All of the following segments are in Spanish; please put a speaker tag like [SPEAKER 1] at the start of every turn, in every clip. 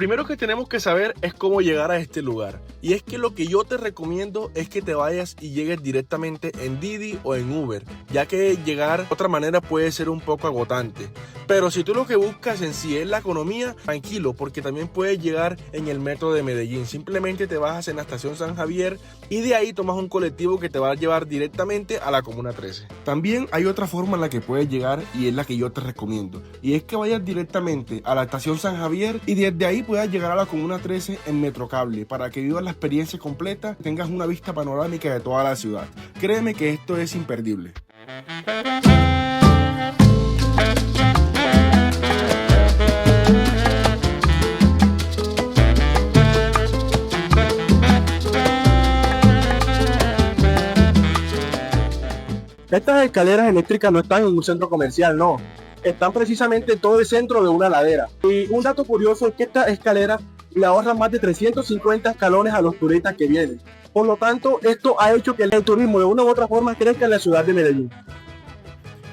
[SPEAKER 1] Primero que tenemos que saber es cómo llegar a este lugar. Y es que lo que yo te recomiendo es que te vayas y llegues directamente en Didi o en Uber, ya que llegar de otra manera puede ser un poco agotante. Pero si tú lo que buscas en sí es la economía, tranquilo, porque también puedes llegar en el metro de Medellín. Simplemente te bajas en la estación San Javier y de ahí tomas un colectivo que te va a llevar directamente a la Comuna 13. También hay otra forma en la que puedes llegar y es la que yo te recomiendo. Y es que vayas directamente a la estación San Javier y desde ahí puedas llegar a la Comuna 13 en Metrocable para que vivas la experiencia completa y tengas una vista panorámica de toda la ciudad. Créeme que esto es imperdible.
[SPEAKER 2] Estas escaleras eléctricas no están en un centro comercial, no. Están precisamente en todo el centro de una ladera. Y un dato curioso es que estas escaleras le ahorran más de 350 escalones a los turistas que vienen. Por lo tanto, esto ha hecho que el turismo de una u otra forma crezca en la ciudad de Medellín.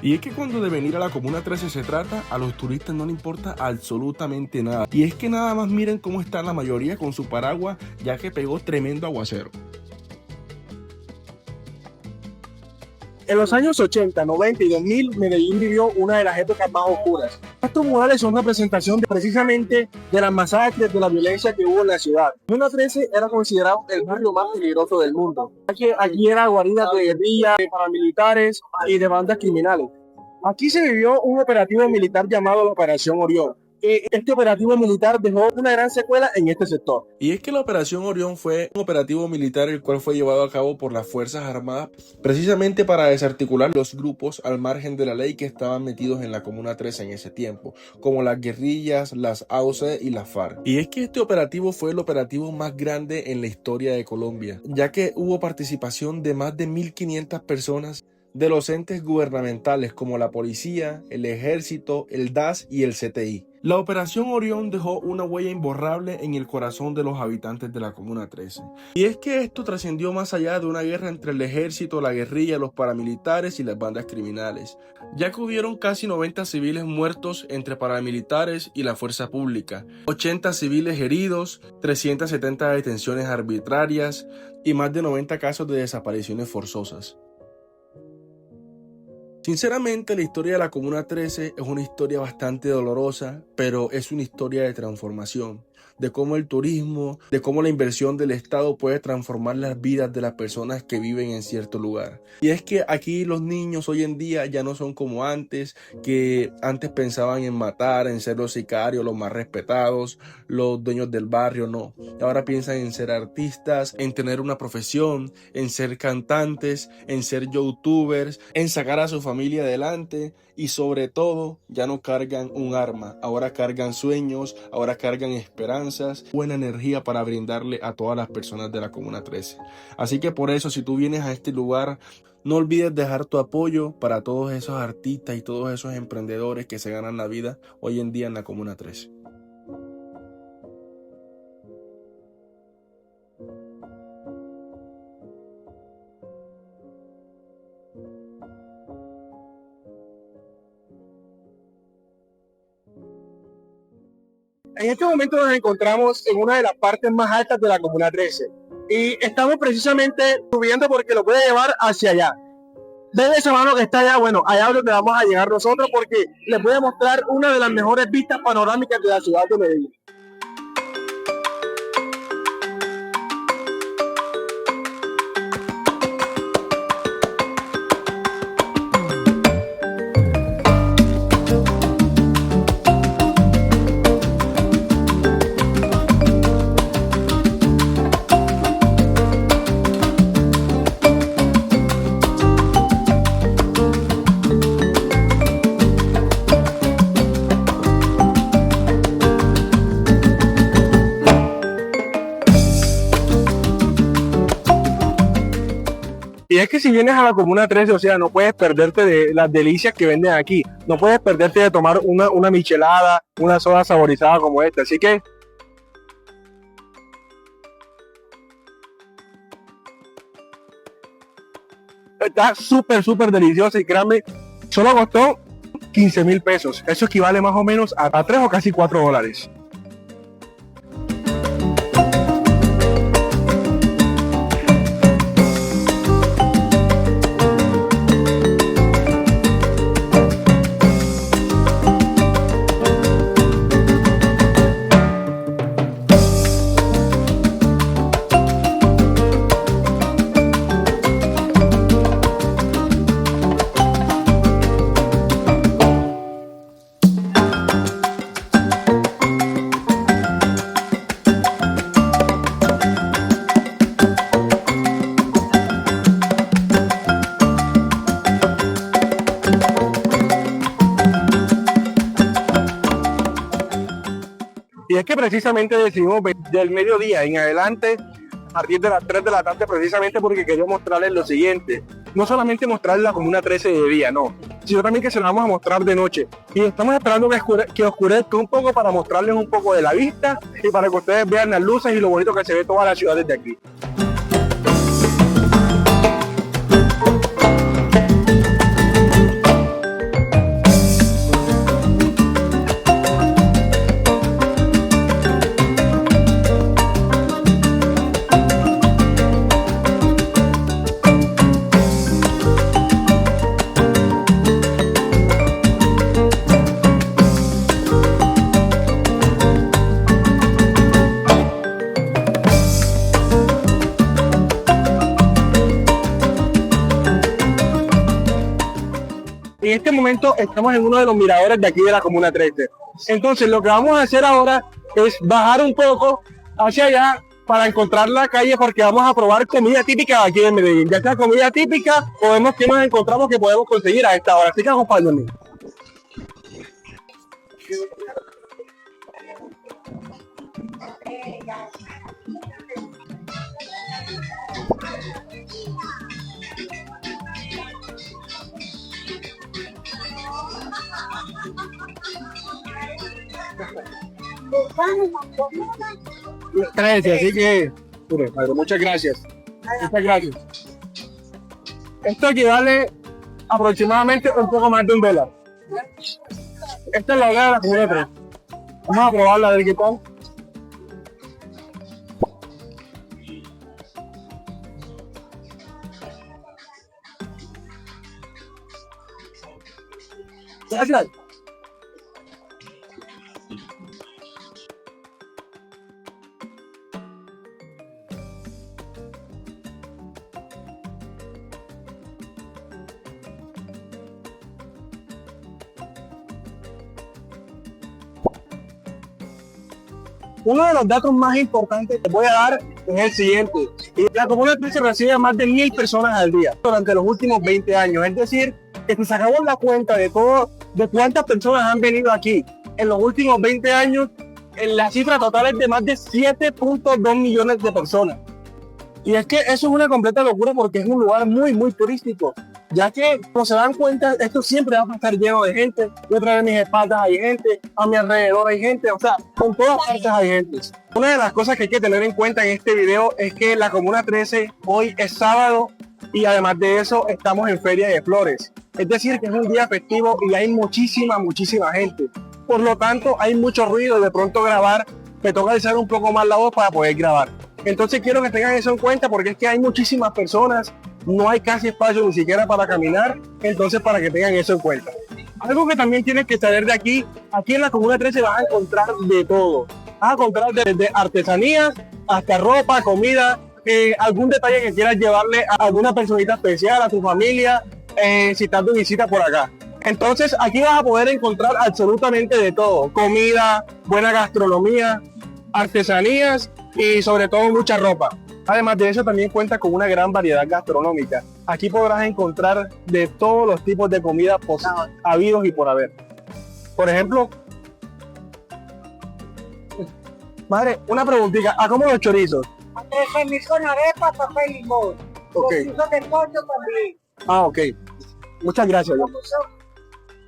[SPEAKER 1] Y es que cuando de venir a la Comuna 13 se trata, a los turistas no les importa absolutamente nada. Y es que nada más miren cómo está la mayoría con su paraguas, ya que pegó tremendo aguacero.
[SPEAKER 2] En los años 80, 90 y 2000, Medellín vivió una de las épocas más oscuras. Estos murales son representación precisamente de las masacres, de la violencia que hubo en la ciudad. Comuna 13 era considerado el barrio más peligroso del mundo, ya que aquí era guarida de guerrilla, de paramilitares y de bandas criminales. Aquí se vivió un operativo militar llamado la Operación Orión. Este operativo militar dejó una gran secuela en este sector.
[SPEAKER 1] Y es que la Operación Orión fue un operativo militar el cual fue llevado a cabo por las Fuerzas Armadas precisamente para desarticular los grupos al margen de la ley que estaban metidos en la Comuna 13 en ese tiempo, como las guerrillas, las AUCE y las FARC. Y es que este operativo fue el operativo más grande en la historia de Colombia, ya que hubo participación de más de 1.500 personas de los entes gubernamentales como la policía, el ejército, el DAS y el CTI. La Operación Orión dejó una huella imborrable en el corazón de los habitantes de la Comuna 13. Y es que esto trascendió más allá de una guerra entre el ejército, la guerrilla, los paramilitares y las bandas criminales, ya que hubieron casi 90 civiles muertos entre paramilitares y la fuerza pública, 80 civiles heridos, 370 detenciones arbitrarias y más de 90 casos de desapariciones forzosas. Sinceramente, la historia de la Comuna 13 es una historia bastante dolorosa, pero es una historia de transformación, de cómo el turismo, de cómo la inversión del Estado puede transformar las vidas de las personas que viven en cierto lugar. Y es que aquí los niños hoy en día ya no son como antes, que antes pensaban en matar, en ser los sicarios, los más respetados, los dueños del barrio, no. Ahora piensan en ser artistas, en tener una profesión, en ser cantantes, en ser youtubers, en sacar a su familia adelante y sobre todo ya no cargan un arma, ahora cargan sueños, ahora cargan esperanzas, buena energía para brindarle a todas las personas de la Comuna 13. Así que por eso, si tú vienes a este lugar, no olvides dejar tu apoyo para todos esos artistas y todos esos emprendedores que se ganan la vida hoy en día en la Comuna 13.
[SPEAKER 2] En este momento nos encontramos en una de las partes más altas de la Comuna 13 y estamos precisamente subiendo porque lo puede llevar hacia allá. Desde esa mano que está allá, bueno, allá es donde vamos a llegar nosotros porque les voy a mostrar una de las mejores vistas panorámicas de la ciudad de Medellín. Y es que si vienes a la Comuna 13, o sea, no puedes perderte de las delicias que venden aquí. No puedes perderte de tomar una michelada, una soda saborizada como esta. Así que está súper deliciosa y créanme, solo costó 15.000 pesos. Eso equivale más o menos a 3 o casi $4. que precisamente decidimos del mediodía en adelante, a partir de las 3 de la tarde, precisamente porque quería mostrarles lo siguiente. No solamente mostrarles la Comuna 13 de día, no, sino también que se la vamos a mostrar de noche. Y estamos esperando que oscurezca un poco para mostrarles un poco de la vista y para que ustedes vean las luces y lo bonito que se ve toda la ciudad desde aquí. En este momento estamos en uno de los miradores de aquí de la Comuna 13. Entonces lo que vamos a hacer ahora es bajar un poco hacia allá para encontrar la calle porque vamos a probar comida típica de aquí de Medellín. Ya sea comida típica o vemos que nos encontramos que podemos conseguir a esta hora. Así que acompáñenme. Así que, padre, muchas gracias. Muchas gracias. Esto equivale aproximadamente un poco más de un vela. Esta es la hoguera de la Comuna 3. Vamos a probarla del equipo. Gracias. Uno de los datos más importantes que voy a dar es el siguiente. La Comuna 13 recibe a más de 1000 personas al día durante los últimos 20 años. Es decir, que si sacamos la cuenta de cuántas personas han venido aquí en los últimos 20 años, la cifra total es de más de 7.2 millones de personas. Y es que eso es una completa locura porque es un lugar muy, muy turístico. Ya que, como se dan cuenta, esto siempre va a estar lleno de gente. Detrás de mis espaldas hay gente, a mi alrededor hay gente, o sea, con todas partes hay gente. Una de las cosas que hay que tener en cuenta en este video es que la Comuna 13 hoy es sábado y además de eso estamos en Feria de Flores. Es decir, que es un día festivo y hay muchísima gente. Por lo tanto, hay mucho ruido y de pronto grabar, me toca alzar un poco más la voz para poder grabar. Entonces quiero que tengan eso en cuenta porque es que hay muchísimas personas, no hay casi espacio ni siquiera para caminar, entonces para que tengan eso en cuenta. Algo que también tienes que saber de aquí en la Comuna 13 vas a encontrar de todo. Vas a encontrar desde artesanías hasta ropa, comida, algún detalle que quieras llevarle a alguna personita especial, a tu familia, si estás de visita por acá. Entonces aquí vas a poder encontrar absolutamente de todo, comida, buena gastronomía, artesanías y sobre todo mucha ropa. Además de eso también cuenta con una gran variedad gastronómica. Aquí podrás encontrar de todos los tipos de comida habidos y por haber. Por ejemplo, madre, una preguntita, ¿a cómo los chorizos?
[SPEAKER 3] Con arepa, papel y limón.
[SPEAKER 2] Ok.
[SPEAKER 3] Chorizo de pollo también.
[SPEAKER 2] Ah, ok. Muchas gracias.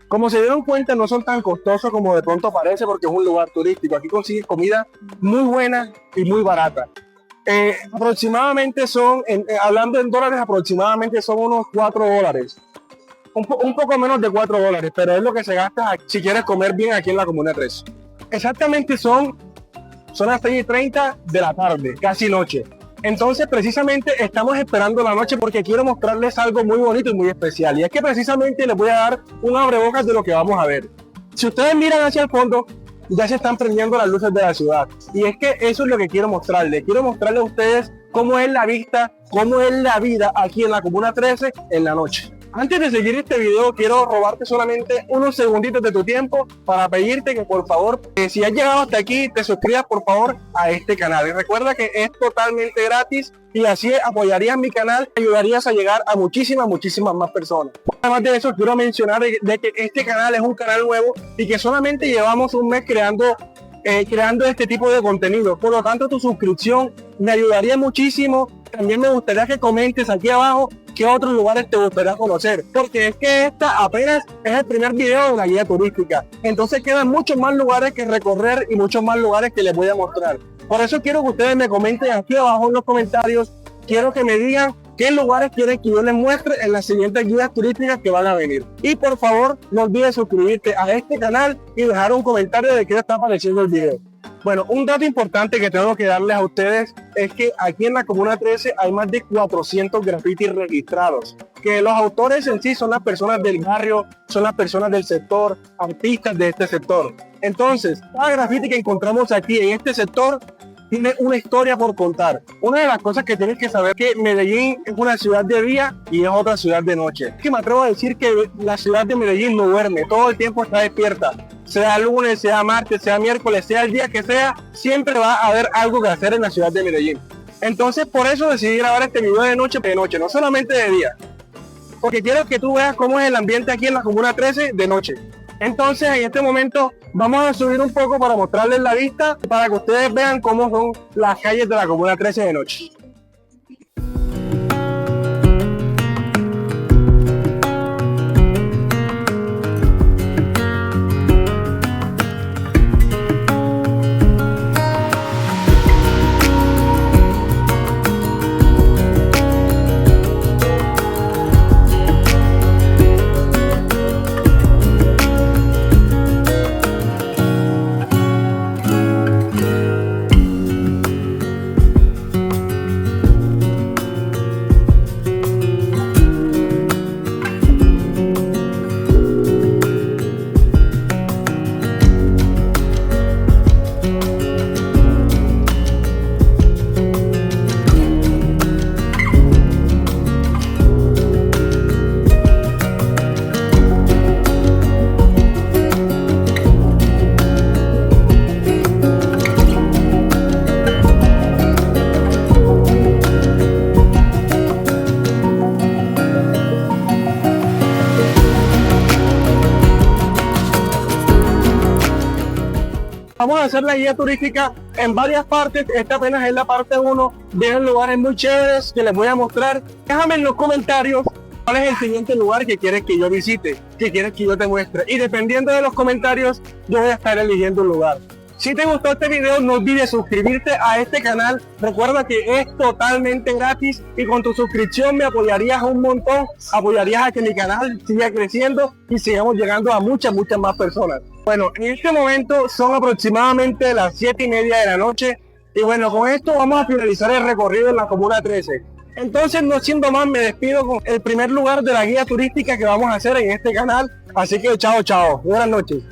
[SPEAKER 2] Como se dieron cuenta, no son tan costosos como de pronto parece porque es un lugar turístico. Aquí consigues comida muy buena y muy barata. Aproximadamente son, hablando en dólares, aproximadamente son unos $4. Un poco menos de $4, pero es lo que se gasta si quieres comer bien aquí en la Comuna 3. Exactamente son las 6:30 de la tarde, casi noche. Entonces precisamente estamos esperando la noche porque quiero mostrarles algo muy bonito y muy especial. Y es que precisamente les voy a dar un abrebocas de lo que vamos a ver. Si ustedes miran hacia el fondo, ya se están prendiendo las luces de la ciudad. Y es que eso es lo que quiero mostrarles. Quiero mostrarles a ustedes cómo es la vista, cómo es la vida aquí en la Comuna 13 en la noche. Antes de seguir este video, quiero robarte solamente unos segunditos de tu tiempo para pedirte que por favor, si has llegado hasta aquí, te suscribas por favor a este canal. Y recuerda que es totalmente gratis y así apoyarías mi canal, ayudarías a llegar a muchísimas más personas. Además de eso, quiero mencionar de que este canal es un canal nuevo y que solamente llevamos un mes creando creando este tipo de contenido. Por lo tanto, tu suscripción me ayudaría muchísimo. También me gustaría que comentes aquí abajo qué otros lugares te gustaría conocer, porque es que esta apenas es el primer video de la guía turística. Entonces quedan muchos más lugares que recorrer y muchos más lugares que les voy a mostrar. Por eso quiero que ustedes me comenten aquí abajo en los comentarios. Quiero que me digan qué lugares quieren que yo les muestre en las siguientes guías turísticas que van a venir. Y por favor, no olvides suscribirte a este canal y dejar un comentario de qué te está pareciendo el video. Bueno, un dato importante que tengo que darles a ustedes es que aquí en la Comuna 13 hay más de 400 grafitis registrados, que los autores en sí son las personas del barrio, son las personas del sector, artistas de este sector. Entonces, cada grafiti que encontramos aquí en este sector tiene una historia por contar. Una de las cosas que tienes que saber es que Medellín es una ciudad de día y es otra ciudad de noche. Es que me atrevo a decir que la ciudad de Medellín no duerme, todo el tiempo está despierta. Sea lunes, sea martes, sea miércoles, sea el día que sea, siempre va a haber algo que hacer en la ciudad de Medellín. Entonces por eso decidí grabar este video de noche, no solamente de día. Porque quiero que tú veas cómo es el ambiente aquí en la Comuna 13 de noche. Entonces en este momento vamos a subir un poco para mostrarles la vista, para que ustedes vean cómo son las calles de la Comuna 13 de noche. Vamos a hacer la guía turística en varias partes. Esta apenas es la parte 1. Vienen lugares muy chéveres que les voy a mostrar. Déjame en los comentarios cuál es el siguiente lugar que quieres que yo visite, que quieres que yo te muestre. Y dependiendo de los comentarios, yo voy a estar eligiendo un lugar. Si te gustó este video, no olvides suscribirte a este canal. Recuerda que es totalmente gratis y con tu suscripción me apoyarías un montón. Apoyarías a que mi canal siga creciendo y sigamos llegando a muchas más personas. Bueno, en este momento son aproximadamente las 7:30 de la noche. Y bueno, con esto vamos a finalizar el recorrido en la Comuna 13. Entonces, no siendo más, me despido con el primer lugar de la guía turística que vamos a hacer en este canal. Así que chao. Buenas noches.